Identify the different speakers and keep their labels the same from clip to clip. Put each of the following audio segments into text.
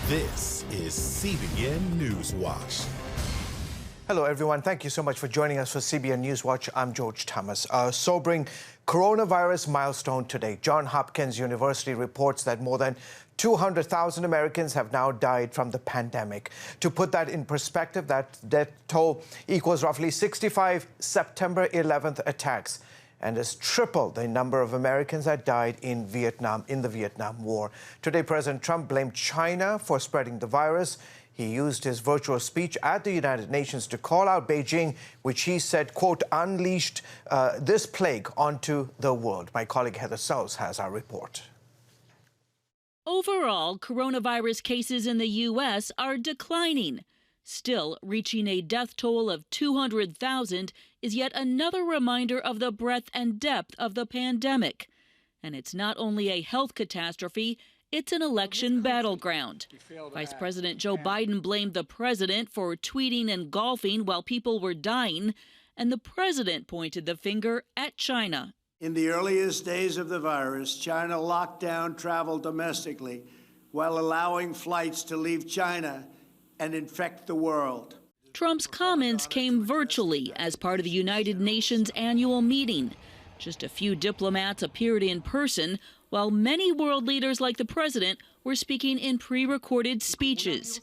Speaker 1: This is CBN NewsWatch.
Speaker 2: Hello, everyone. Thank you so much for joining us for CBN NewsWatch. I'm George Thomas. A sobering coronavirus milestone today. Johns Hopkins University reports that more than 200,000 Americans have now died from the pandemic. To put that in perspective, that death toll equals roughly 65 September 11th attacks, and has tripled the number of Americans that died in the Vietnam War. Today, President Trump blamed China for spreading the virus. He used his virtual speech at the United Nations to call out Beijing, which he said, quote, unleashed this plague onto the world. My colleague Heather Sells has our report.
Speaker 3: Overall, coronavirus cases in the U.S. are declining. Still, reaching a death toll of 200,000 is yet another reminder of the breadth and depth of the pandemic. And it's not only a health catastrophe, it's an election battleground. Vice President Joe Biden blamed the president for tweeting and golfing while people were dying, and the president pointed the finger at China.
Speaker 4: In the earliest days of the virus, China locked down travel domestically while allowing flights to leave China and infect the world.
Speaker 3: Trump's comments came virtually as part of the United Nations annual meeting. Just a few diplomats appeared in person, while many world leaders like the president were speaking in pre-recorded speeches.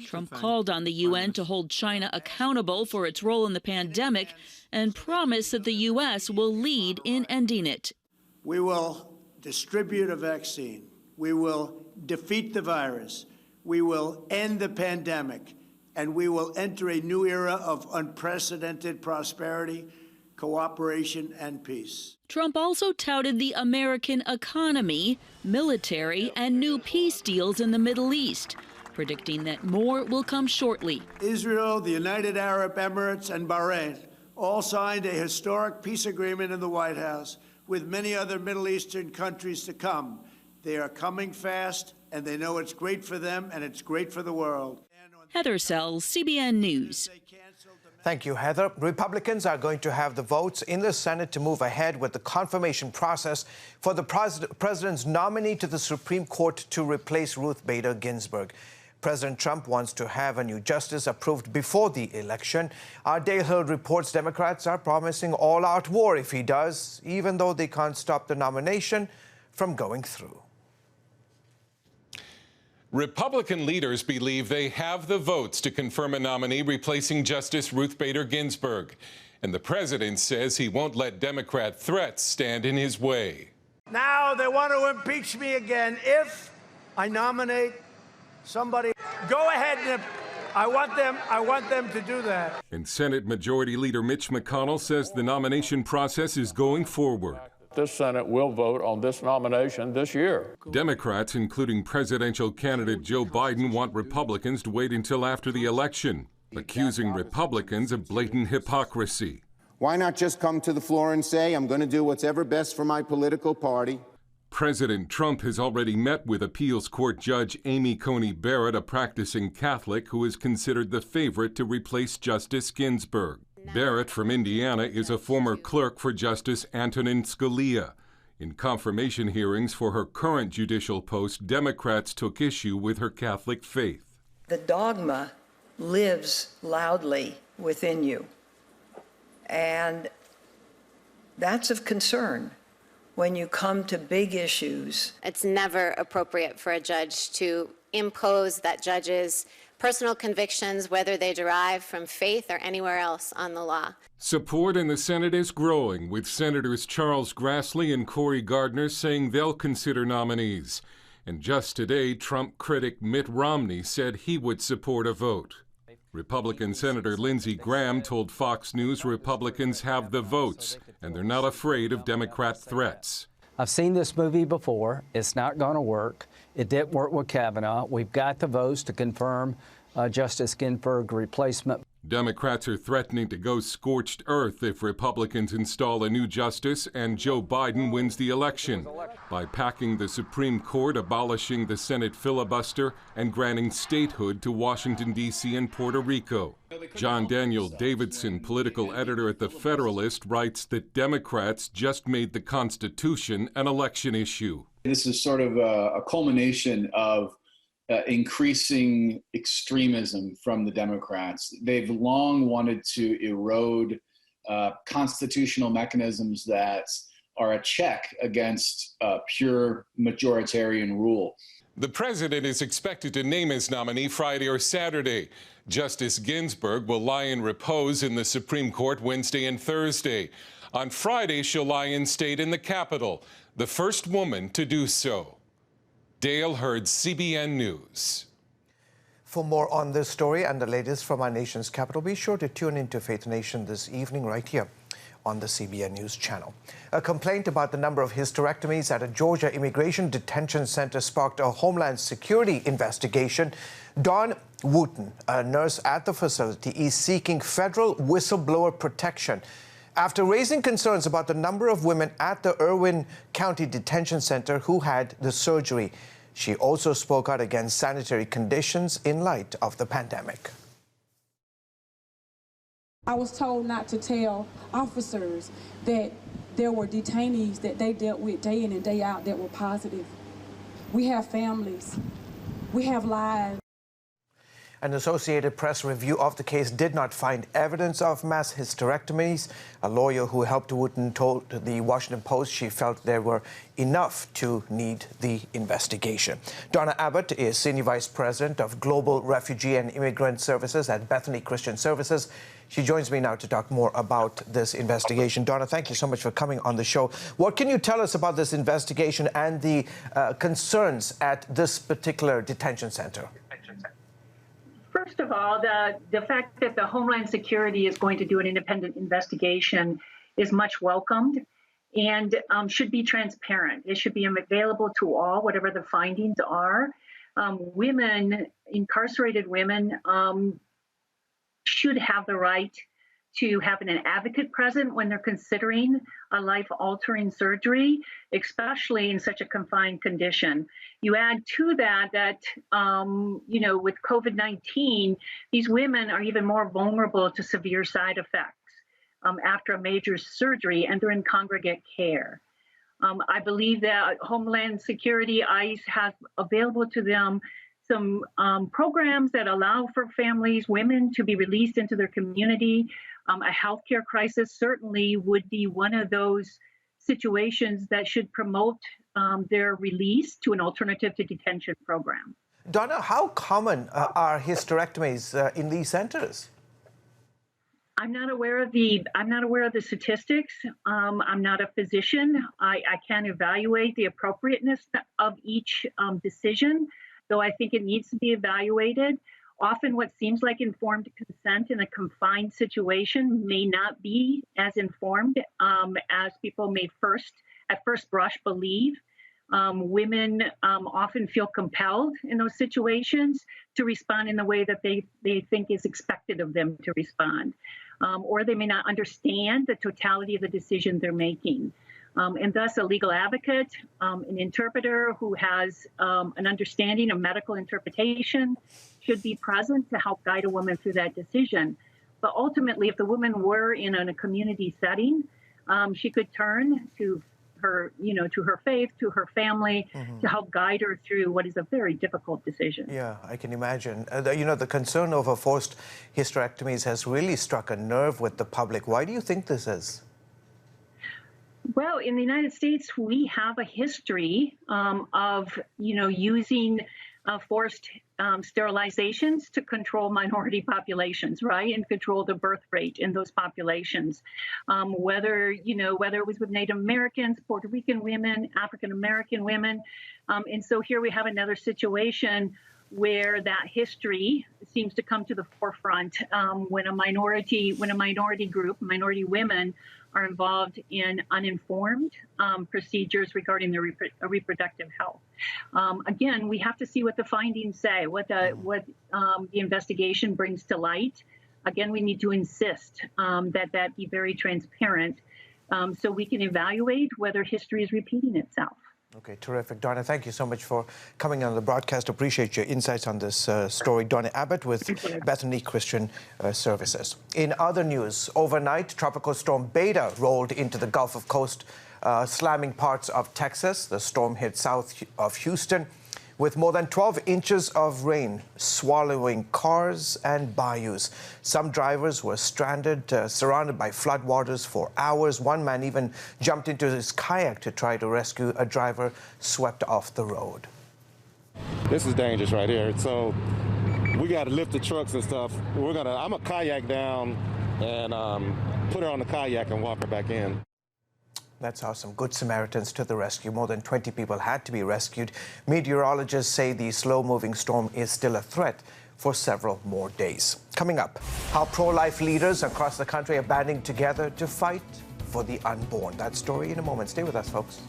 Speaker 3: Trump called on the UN to hold China accountable for its role in the pandemic and promised that the U.S. will lead in ending it.
Speaker 4: We will distribute a vaccine. We will defeat the virus. We will end the pandemic, and we will enter a new era of unprecedented prosperity, cooperation, and peace.
Speaker 3: Trump also touted the American economy, military, and new peace deals in the Middle East, predicting that more will come shortly.
Speaker 4: Israel, the United Arab Emirates, and Bahrain all signed a historic peace agreement in the White House, with many other Middle Eastern countries to come. They are coming fast, and they know it's great for them and it's great for the world.
Speaker 3: Heather Sells, CBN News.
Speaker 2: Thank you, Heather. Republicans are going to have the votes in the Senate to move ahead with the confirmation process for the president's nominee to the Supreme Court to replace Ruth Bader Ginsburg. President Trump wants to have a new justice approved before the election. Our Dale Hill reports Democrats are promising all-out war if he does, even though they can't stop the nomination from going through.
Speaker 5: Republican leaders believe they have the votes to confirm a nominee replacing Justice Ruth Bader Ginsburg. And the president says he won't let Democrat threats stand in his way.
Speaker 4: Now they want to impeach me again if I nominate somebody. Go ahead, and I want them to do that.
Speaker 5: And Senate Majority Leader Mitch McConnell says the nomination process is going forward.
Speaker 6: This Senate will vote on this nomination this year.
Speaker 5: Democrats, including presidential candidate Joe Biden, want Republicans to wait until after the election, accusing Republicans of blatant hypocrisy.
Speaker 7: Why not just come to the floor and say, I'm going to do what's ever best for my political party?
Speaker 5: President Trump has already met with appeals court judge Amy Coney Barrett, a practicing Catholic who is considered the favorite to replace Justice Ginsburg. Barrett from Indiana is a former clerk for Justice Antonin Scalia. In confirmation hearings for her current judicial post, Democrats took issue with her Catholic faith.
Speaker 8: The dogma lives loudly within you, and that's of concern when you come to big issues.
Speaker 9: It's never appropriate for a judge to impose that judge's personal convictions, whether they derive from faith or anywhere else, on the law.
Speaker 5: Support in the Senate is growing, with Senators Charles Grassley and Cory Gardner saying they'll consider nominees. And just today, Trump critic Mitt Romney said he would support a vote. Republican Senator Lindsey Graham told Fox News Republicans have the votes, and they're not afraid of Democrat threats.
Speaker 10: I've seen this movie before. It's not going to work. It didn't work with Kavanaugh. We've got the votes to confirm Justice Ginsburg replacement.
Speaker 5: Democrats are threatening to go scorched earth if Republicans install a new justice and Joe Biden wins the election by packing the Supreme Court, abolishing the Senate filibuster, and granting statehood to Washington, D.C. and Puerto Rico. John Daniel Davidson, political editor at The Federalist, writes that Democrats just made the Constitution an election issue.
Speaker 11: This is sort of a culmination of increasing extremism from the Democrats. They've long wanted to erode constitutional mechanisms that are a check against pure majoritarian rule.
Speaker 5: The president is expected to name his nominee Friday or Saturday. Justice Ginsburg will lie in repose in the Supreme Court Wednesday and Thursday. On Friday, she'll lie in state in the Capitol, the first woman to do so. Dale Hurd, CBN News.
Speaker 2: For more on this story and the latest from our nation's capital, be sure to tune into Faith Nation this evening right here on the CBN News Channel. A complaint about the number of hysterectomies at a Georgia immigration detention center sparked a Homeland Security investigation. Dawn Wooten, a nurse at the facility, is seeking federal whistleblower protection after raising concerns about the number of women at the Irwin County Detention Center who had the surgery. She also spoke out against sanitary conditions in light of the pandemic.
Speaker 12: I was told not to tell officers that there were detainees that they dealt with day in and day out that were positive. We have families. We have lives.
Speaker 2: An Associated Press review of the case did not find evidence of mass hysterectomies. A lawyer who helped Wooten told the Washington Post she felt there were enough to need the investigation. Donna Abbott is Senior Vice President of Global Refugee and Immigrant Services at Bethany Christian Services. She joins me now to talk more about this investigation. Donna, thank you so much for coming on the show. What can you tell us about this investigation and the concerns at this particular detention center?
Speaker 13: First of all, the fact that the Homeland Security is going to do an independent investigation is much welcomed and should be transparent. It should be available to all, whatever the findings are. Women, incarcerated women, should have the right to have an advocate present when they're considering a life-altering surgery, especially in such a confined condition. You add to that with COVID-19, these women are even more vulnerable to severe side effects after a major surgery, and they're in congregate care. I believe that Homeland Security, ICE, has available to them some programs that allow for families, women, to be released into their community. A healthcare crisis certainly would be one of those situations that should promote their release to an alternative to detention program.
Speaker 2: Donna, how common are hysterectomies in these centers?
Speaker 13: I'm not aware of the statistics. I'm not a physician. I can't evaluate the appropriateness of each decision, though I think it needs to be evaluated. Often what seems like informed consent in a confined situation may not be as informed as people may at first brush believe. Women often feel compelled in those situations to respond in the way that they think is expected of them to respond. Or they may not understand the totality of the decision they're making. And thus a legal advocate, an interpreter who has an understanding of medical interpretation should be present to help guide a woman through that decision. But ultimately, if the woman were in a community setting, she could turn to her, to her faith, to her family, to help guide her through what is a very difficult decision.
Speaker 2: Yeah, I can imagine. The concern over forced hysterectomies has really struck a nerve with the public. Why do you think this is?
Speaker 13: Well, in the United States, we have a history of, using forced sterilizations to control minority populations, right, and control the birth rate in those populations. Whether it was with Native Americans, Puerto Rican women, African American women, and so here we have another situation where that history seems to come to the forefront when a minority group, minority women, are involved in uninformed procedures regarding their reproductive health. Again, we have to see what the findings say, what the investigation brings to light. Again, we need to insist that be very transparent so we can evaluate whether history is repeating itself.
Speaker 2: Okay, terrific. Donna, thank you so much for coming on the broadcast. Appreciate your insights on this story. Donna Abbott with Bethany Christian Services. In other news, overnight, Tropical Storm Beta rolled into the Gulf Coast, slamming parts of Texas. The storm hit south of Houston with more than 12 inches of rain swallowing cars and bayous. Some drivers were stranded, surrounded by floodwaters for hours. One man even jumped into his kayak to try to rescue a driver swept off the road.
Speaker 14: This is dangerous right here. So we got to lift the trucks and stuff. I'm gonna kayak down and put her on the kayak and walk her back in.
Speaker 2: That's awesome. Good Samaritans to the rescue. More than 20 people had to be rescued. Meteorologists say the slow-moving storm is still a threat for several more days. Coming up, how pro-life leaders across the country are banding together to fight for the unborn. That story in a moment. Stay with us, folks.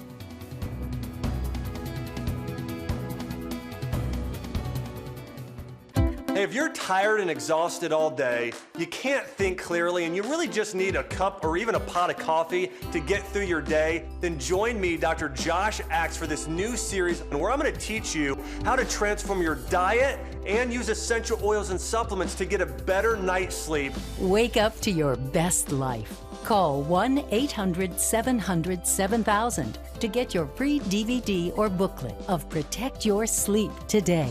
Speaker 15: Hey, if you're tired and exhausted all day, you can't think clearly, and you really just need a cup or even a pot of coffee to get through your day, then join me, Dr. Josh Axe, for this new series where I'm going to teach you how to transform your diet and use essential oils and supplements to get a better night's sleep.
Speaker 16: Wake up to your best life. Call 1-800-700-7000 to get your free DVD or booklet of Protect Your Sleep today.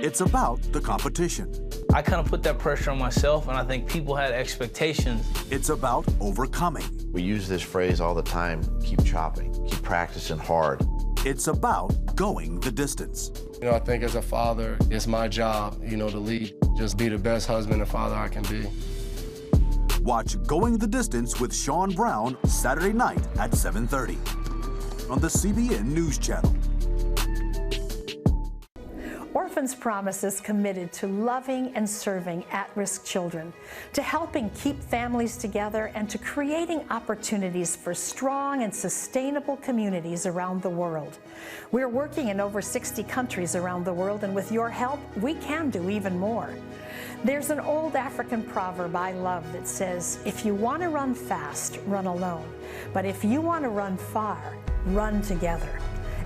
Speaker 17: It's about the competition.
Speaker 18: I kind of put that pressure on myself, and I think people had expectations.
Speaker 17: It's about overcoming.
Speaker 19: We use this phrase all the time, keep chopping, keep practicing hard.
Speaker 17: It's about going the distance.
Speaker 20: You know, I think as a father, it's my job, to lead. Just be the best husband and father I can be.
Speaker 17: Watch Going the Distance with Sean Brown Saturday night at 7:30 on the CBN News Channel.
Speaker 21: Orphans Promise is committed to loving and serving at-risk children, to helping keep families together, and to creating opportunities for strong and sustainable communities around the world. We're working in over 60 countries around the world, and with your help, we can do even more. There's an old African proverb I love that says, if you want to run fast, run alone. But if you want to run far, run together.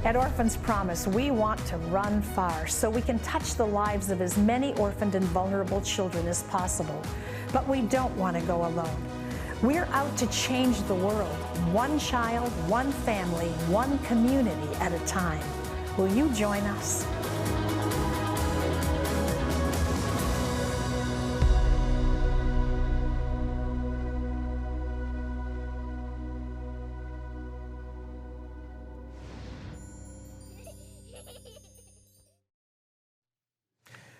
Speaker 21: At Orphans Promise, we want to run far so we can touch the lives of as many orphaned and vulnerable children as possible. But we don't want to go alone. We're out to change the world, one child, one family, one community at a time. Will you join us?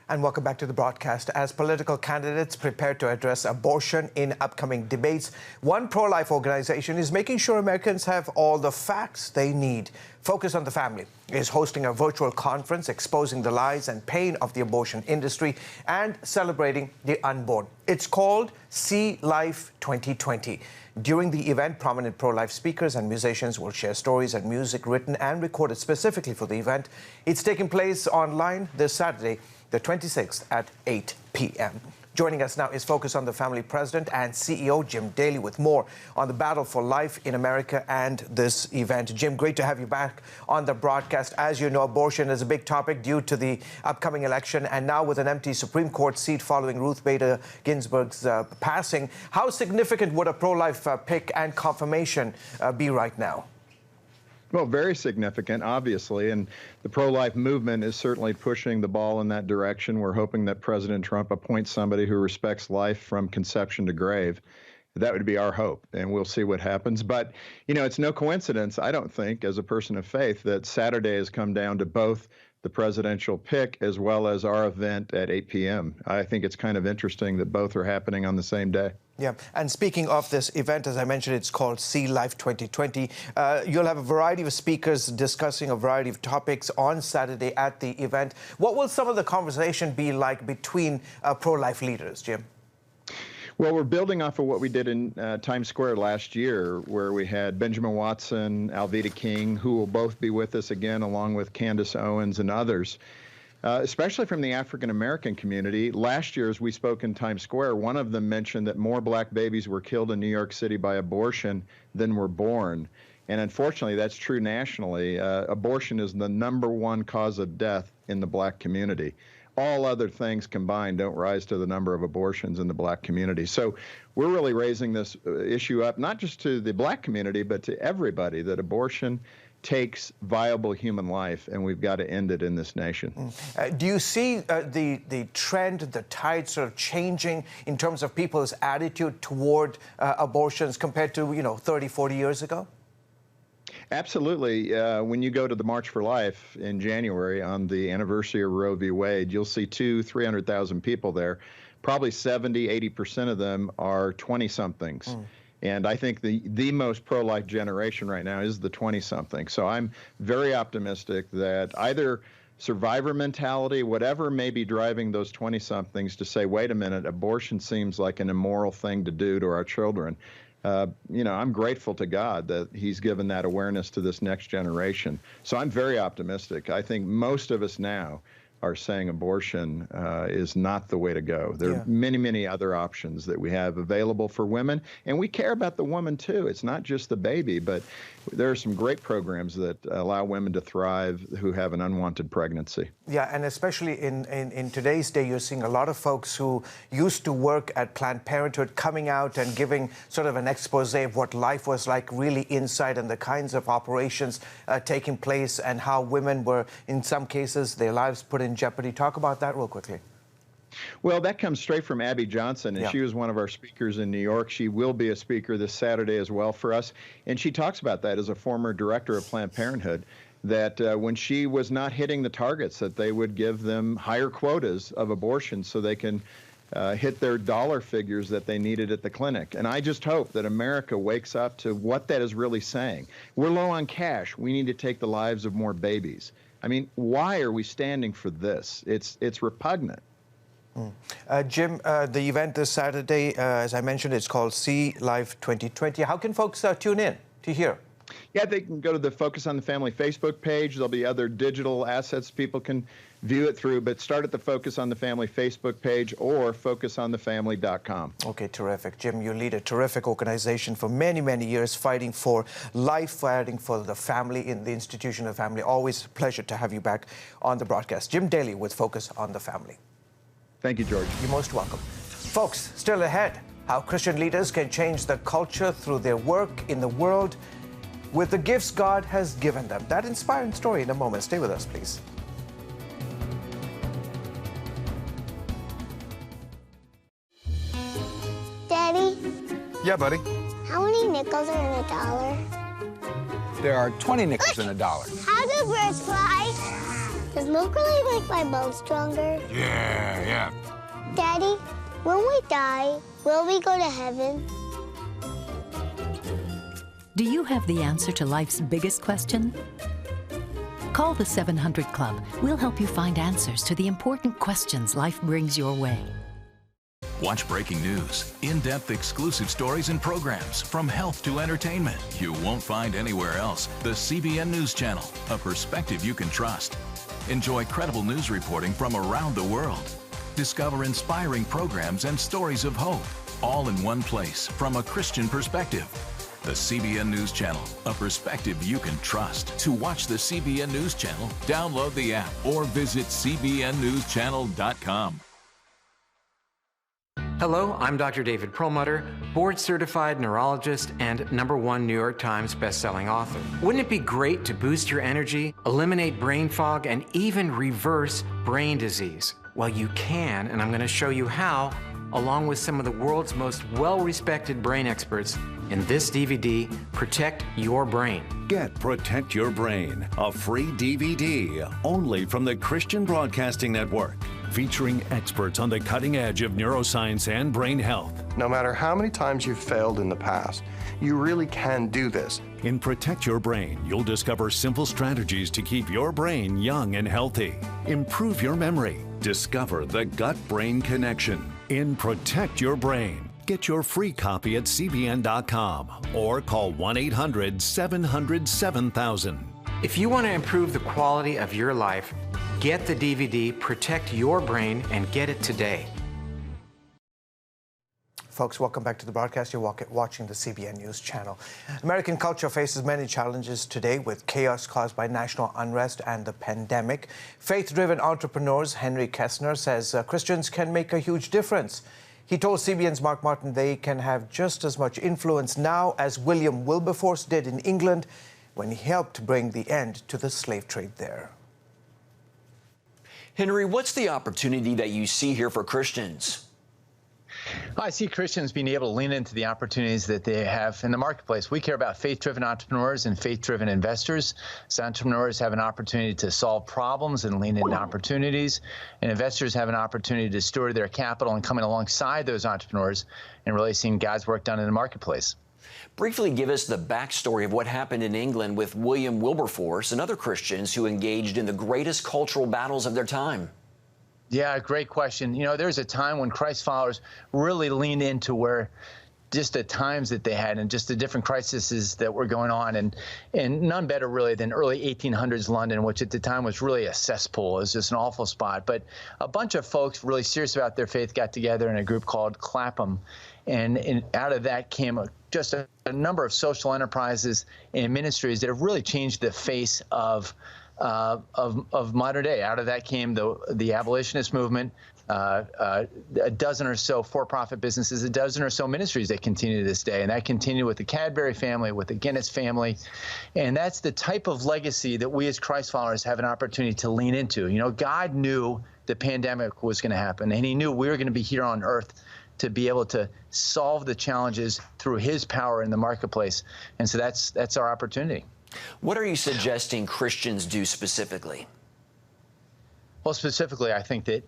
Speaker 2: And welcome back to the broadcast. As political candidates prepare to address abortion in upcoming debates, one pro-life organization is making sure Americans have all the facts they need. Focus on the Family is hosting a virtual conference exposing the lies and pain of the abortion industry and celebrating the unborn. It's called See Life 2020. During the event, prominent pro-life speakers and musicians will share stories and music written and recorded specifically for the event. It's taking place online this Saturday, the 26th at 8 p.m. Joining us now is Focus on the Family President and CEO Jim Daly with more on the battle for life in America and this event. Jim, great to have you back on the broadcast. As you know, abortion is a big topic due to the upcoming election, and now with an empty Supreme Court seat following Ruth Bader Ginsburg's passing, how significant would a pro-life pick and confirmation be right now?
Speaker 22: Well, very significant, obviously, and the pro-life movement is certainly pushing the ball in that direction. We're hoping that President Trump appoints somebody who respects life from conception to grave. That would be our hope, and we'll see what happens. But, it's no coincidence, I don't think, as a person of faith, that Saturday has come down to both the presidential pick as well as our event at 8 p.m. I think it's kind of interesting that both are happening on the same day.
Speaker 2: Yeah, and speaking of this event, as I mentioned, it's called See Life 2020. You'll have a variety of speakers discussing a variety of topics on Saturday at the event. What will some of the conversation be like between pro-life leaders, Jim?
Speaker 22: Well, we're building off of what we did in Times Square last year, where we had Benjamin Watson, Alveda King, who will both be with us again, along with Candace Owens and others. Especially from the African-American community. Last year, as we spoke in Times Square, one of them mentioned that more black babies were killed in New York City by abortion than were born. And unfortunately, that's true nationally. Abortion is the #1 cause of death in the black community. All other things combined don't rise to the number of abortions in the black community. So we're really raising this issue up, not just to the black community, but to everybody, that abortion takes viable human life, and we've got to end it in this nation.
Speaker 2: Do you see the trend, the tide sort of changing in terms of people's attitude toward abortions compared to, 30, 40 years ago?
Speaker 22: Absolutely. When you go to the March for Life in January on the anniversary of Roe v. Wade, you'll see 300,000 people there. Probably 70, 80% of them are 20-somethings. And I think the most pro-life generation right now is the 20-something. So I'm very optimistic that either survivor mentality, whatever may be driving those 20-somethings to say, wait a minute, abortion seems like an immoral thing to do to our children. I'm grateful to God that he's given that awareness to this next generation. So I'm very optimistic. I think most of us now are saying abortion is not the way to go. There are many, many other options that we have available for women, and we care about the woman too. It's not just the baby, but there are some great programs that allow women to thrive who have an unwanted pregnancy.
Speaker 2: Yeah, and especially in today's day, you're seeing a lot of folks who used to work at Planned Parenthood coming out and giving sort of an expose of what life was like really inside and the kinds of operations taking place and how women were, in some cases, their lives put in jeopardy. Talk about that real quickly.
Speaker 22: Well, that comes straight from Abby Johnson, and she was one of our speakers in New York. She will be a speaker this Saturday as well for us, and she talks about that as a former director of Planned Parenthood, that when she was not hitting the targets, that they would give them higher quotas of abortion so they can hit their dollar figures that they needed at the clinic. And I just hope that America wakes up to what that is really saying. We're low on cash. We need to take the lives of more babies. I mean, why are we standing for this? It's repugnant.
Speaker 2: Jim, the event this Saturday, as I mentioned, it's called See Life 2020. How can folks tune in to hear?
Speaker 22: Yeah, they can go to the Focus on the Family Facebook page. There'll be other digital assets people can view it through, but start at the Focus on the Family Facebook page or focusonthefamily.com.
Speaker 2: Okay, terrific. Jim, you lead a terrific organization for many, many years, fighting for life, fighting for the family, in the institution of family. Always a pleasure to have you back on the broadcast. Jim Daly with Focus on the Family.
Speaker 22: Thank you, George.
Speaker 2: You're most welcome. Folks, still ahead, how Christian leaders can change the culture through their work in the world with the gifts God has given them. That inspiring story in a moment. Stay with us, please.
Speaker 1: Daddy?
Speaker 3: Yeah, buddy?
Speaker 1: How many nickels are in a dollar?
Speaker 3: There are 20 nickels in a dollar.
Speaker 1: How do birds fly? Does milk really make my bones stronger?
Speaker 3: Yeah.
Speaker 1: Daddy, when we die, will we go to heaven?
Speaker 16: Do you have the answer to life's biggest question? Call the 700 Club. We'll help you find answers to the important questions life brings your way.
Speaker 23: Watch breaking news, in-depth exclusive stories and programs, from health to entertainment. You won't find anywhere else. The CBN News Channel, a perspective you can trust. Enjoy credible news reporting from around the world. Discover inspiring programs and stories of hope, all in one place from a Christian perspective. The CBN News Channel, a perspective you can trust. To watch the CBN News Channel, download the app or visit cbnnewschannel.com.
Speaker 24: Hello, I'm Dr. David Perlmutter, board-certified neurologist and #1 New York Times bestselling author. Wouldn't it be great to boost your energy, eliminate brain fog, and even reverse brain disease? Well, you can, and I'm going to show you how, along with some of the world's most well-respected brain experts in this DVD, Protect Your Brain.
Speaker 25: Get Protect Your Brain, a free DVD only from the Christian Broadcasting Network, featuring experts on the cutting edge of neuroscience and brain health.
Speaker 26: No matter how many times you've failed in the past, you really can do this.
Speaker 25: In Protect Your Brain, you'll discover simple strategies to keep your brain young and healthy. Improve your memory. Discover the gut-brain connection. In Protect Your Brain, get your free copy at cbn.com or call 1-800-700-7000.
Speaker 24: If you want to improve the quality of your life, get the DVD Protect Your Brain and get it today.
Speaker 2: Folks, welcome back to the broadcast. You're watching the CBN News Channel. American culture faces many challenges today with chaos caused by national unrest and the pandemic. Faith-driven entrepreneurs Henry Kessner says Christians can make a huge difference. He told CBN's Mark Martin they can have just as much influence now as William Wilberforce did in England when he helped bring the end to the slave trade there.
Speaker 4: Henry, what's the opportunity that you see here for Christians?
Speaker 6: I see Christians being able to lean into the opportunities that they have in the marketplace. We care about faith-driven entrepreneurs and faith-driven investors. So entrepreneurs have an opportunity to solve problems and lean into opportunities, and investors have an opportunity to steward their capital and coming alongside those entrepreneurs and really seeing God's work done in the marketplace.
Speaker 4: Briefly give us the backstory of what happened in England with William Wilberforce and other Christians who engaged in the greatest cultural battles of their time.
Speaker 6: Yeah, great question. You know, there's a time when Christ followers really leaned into where just the times that they had and just the different crises that were going on, and none better really than early 1800s London, which at the time was really a cesspool. It was just an awful spot. But a bunch of folks really serious about their faith got together in a group called Clapham, and out of that came just a number of social enterprises and ministries that have really changed the face of modern day. Out of that came the abolitionist movement, a dozen or so for-profit businesses, a dozen or so ministries that continue to this day, and that continued with the Cadbury family, with the Guinness family, and that's the type of legacy that we as Christ followers have an opportunity to lean into. You know, God knew the pandemic was going to happen, and he knew we were going to be here on earth to be able to solve the challenges through his power in the marketplace, and so that's our opportunity.
Speaker 4: What are you suggesting Christians do specifically?
Speaker 6: Well, specifically, I think that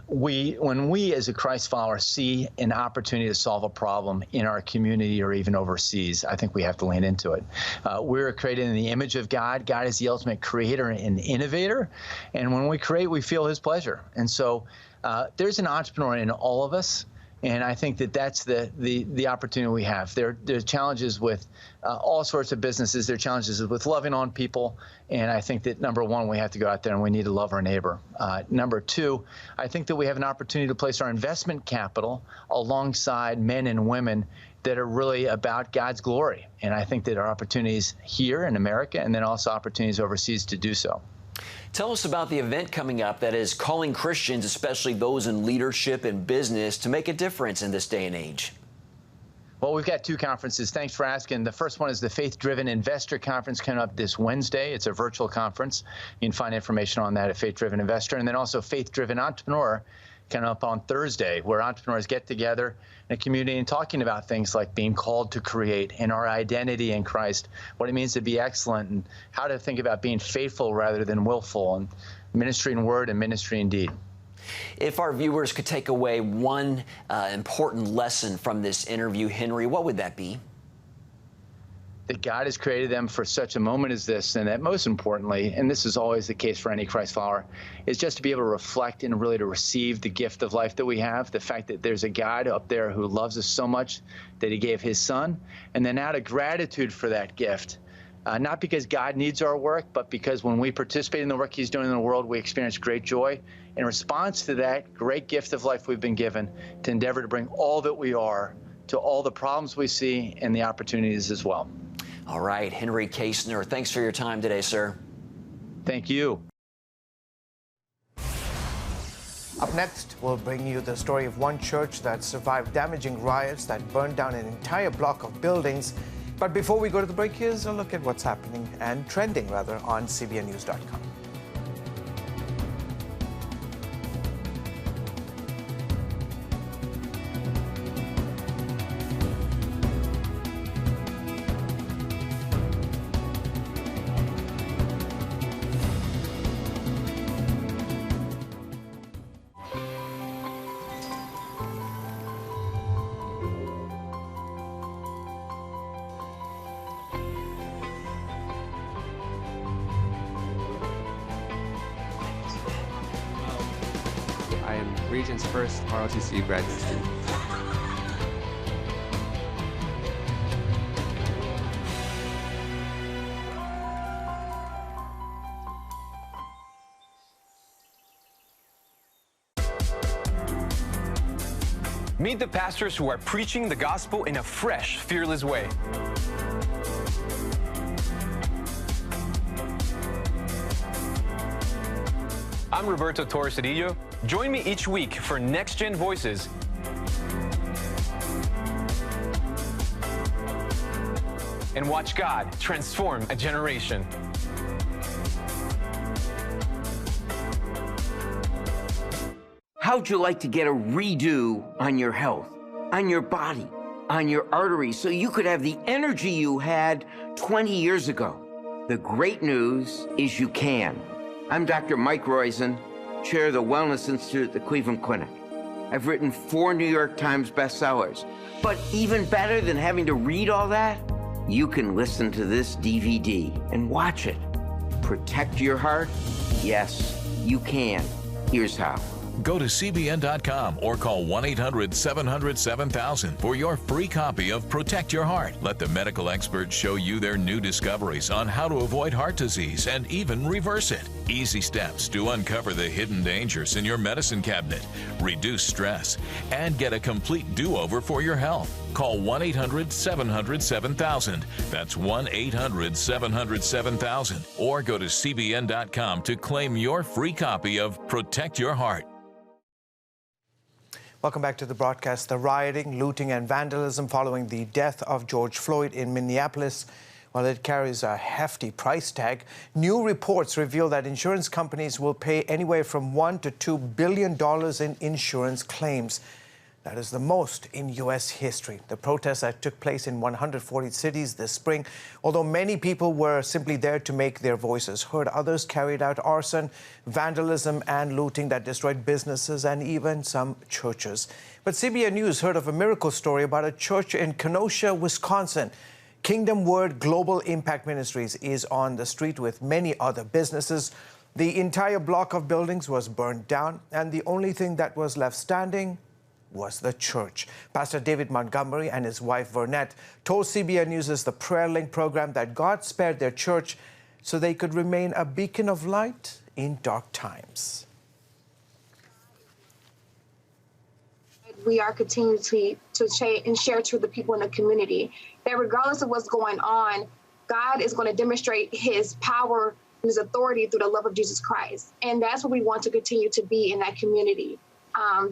Speaker 6: when we as a Christ follower see an opportunity to solve a problem in our community or even overseas, I think we have to lean into it. We're created in the image of God. God is the ultimate creator and innovator. And when we create, we feel his pleasure. And so there's an entrepreneur in all of us. And I think that that's the opportunity we have. There are challenges with all sorts of businesses. There are challenges with loving on people. And I think that, number one, we have to go out there and we need to love our neighbor. Number two, I think that we have an opportunity to place our investment capital alongside men and women that are really about God's glory. And I think that our opportunities here in America and then also opportunities overseas to do so.
Speaker 4: Tell us about the event coming up that is calling Christians, especially those in leadership and business, to make a difference in this day and age.
Speaker 6: Well, we've got two conferences. Thanks for asking. The first one is the Faith-Driven Investor Conference coming up this Wednesday. It's a virtual conference. You can find information on that at Faith-Driven Investor. And then also Faith-Driven Entrepreneur coming up on Thursday, where entrepreneurs get together in a community and talking about things like being called to create and our identity in Christ, what it means to be excellent, and how to think about being faithful rather than willful, and ministry in word and ministry in deed.
Speaker 4: If our viewers could take away one important lesson from this interview, Henry, what would that be?
Speaker 6: That God has created them for such a moment as this, and that most importantly, and this is always the case for any Christ follower, is just to be able to reflect and really to receive the gift of life that we have, the fact that there's a God up there who loves us so much that he gave his son, and then out of gratitude for that gift, not because God needs our work, but because when we participate in the work he's doing in the world, we experience great joy. In response to that great gift of life we've been given, to endeavor to bring all that we are to all the problems we see and the opportunities as well.
Speaker 4: All right, Henry Kasner, thanks for your time today, sir.
Speaker 6: Thank you.
Speaker 2: Up next, we'll bring you the story of one church that survived damaging riots that burned down an entire block of buildings. But before we go to the break, here's a look at what's happening and trending, rather, on CBNnews.com.
Speaker 7: I am Region's first ROTC graduate student.
Speaker 8: Meet the pastors who are preaching the gospel in a fresh, fearless way. I'm Roberto Torres-Cedillo. Join me each week for Next Gen Voices. and watch God transform a generation.
Speaker 5: How'd you like to get a redo on your health, on your body, on your arteries, so you could have the energy you had 20 years ago? The great news is you can. I'm Dr. Mike Roizen, chair of the Wellness Institute at the Cleveland Clinic. I've written 4 New York Times bestsellers. But even better than having to read all that, you can listen to this DVD and watch it. Protect your heart? Yes, you can. Here's how.
Speaker 23: Go to CBN.com or call 1-800-700-7000 for your free copy of Protect Your Heart. Let the medical experts show you their new discoveries on how to avoid heart disease and even reverse it. Easy steps to uncover the hidden dangers in your medicine cabinet, reduce stress, and get a complete do-over for your health. Call 1-800-700-7000. That's 1-800-700-7000. Or go to CBN.com to claim your free copy of Protect Your Heart.
Speaker 2: Welcome back to the broadcast. The rioting, looting, and vandalism following the death of George Floyd in Minneapolis, well, it carries a hefty price tag. New reports reveal that insurance companies will pay anywhere from $1 to $2 billion in insurance claims. That is the most in U.S. history. The protests that took place in 140 cities this spring, although many people were simply there to make their voices heard, others carried out arson, vandalism, and looting that destroyed businesses and even some churches. But CBN News heard of a miracle story about a church in Kenosha, Wisconsin. Kingdom Word Global Impact Ministries is on the street with many other businesses. The entire block of buildings was burned down, and the only thing that was left standing was the church. Pastor David Montgomery and his wife Vernette told CBN News' The Prayer Link program that God spared their church so they could remain a beacon of light in dark times.
Speaker 9: We are continuing to share to the people in the community that regardless of what's going on, God is going to demonstrate his power and his authority through the love of Jesus Christ. And that's what we want to continue to be in that community.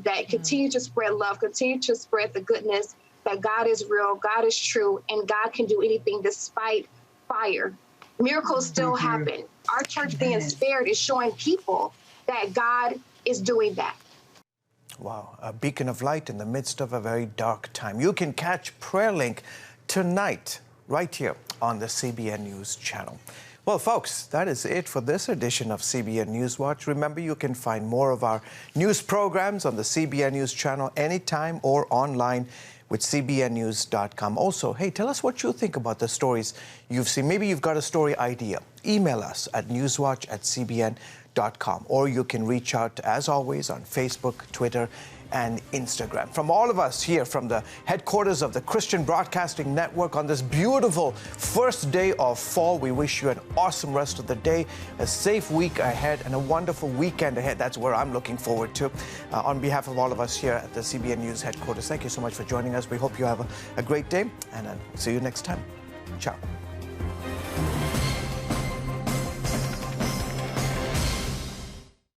Speaker 9: That continue to spread love, continue to spread the goodness, that God is real, God is true, and God can do anything despite fire. Miracles still happen. Our church being spared is showing people that God is doing that.
Speaker 2: Wow, a beacon of light in the midst of a very dark time. You can catch Prayer Link tonight, right here on the CBN News Channel. Well, folks, that is it for this edition of CBN NewsWatch. Remember, you can find more of our news programs on the CBN News Channel anytime or online with cbnnews.com. Also, hey, tell us what you think about the stories you've seen. Maybe you've got a story idea. Email us at newswatch@cbn.com, or you can reach out, as always, on Facebook, Twitter, and Instagram. From all of us here from the headquarters of the Christian Broadcasting Network on this beautiful first day of fall, we wish you an awesome rest of the day, a safe week ahead, and a wonderful weekend ahead. That's where I'm looking forward to. On behalf of all of us here at the CBN News headquarters, thank you so much for joining us. We hope you have a great day, and see you next time. Ciao.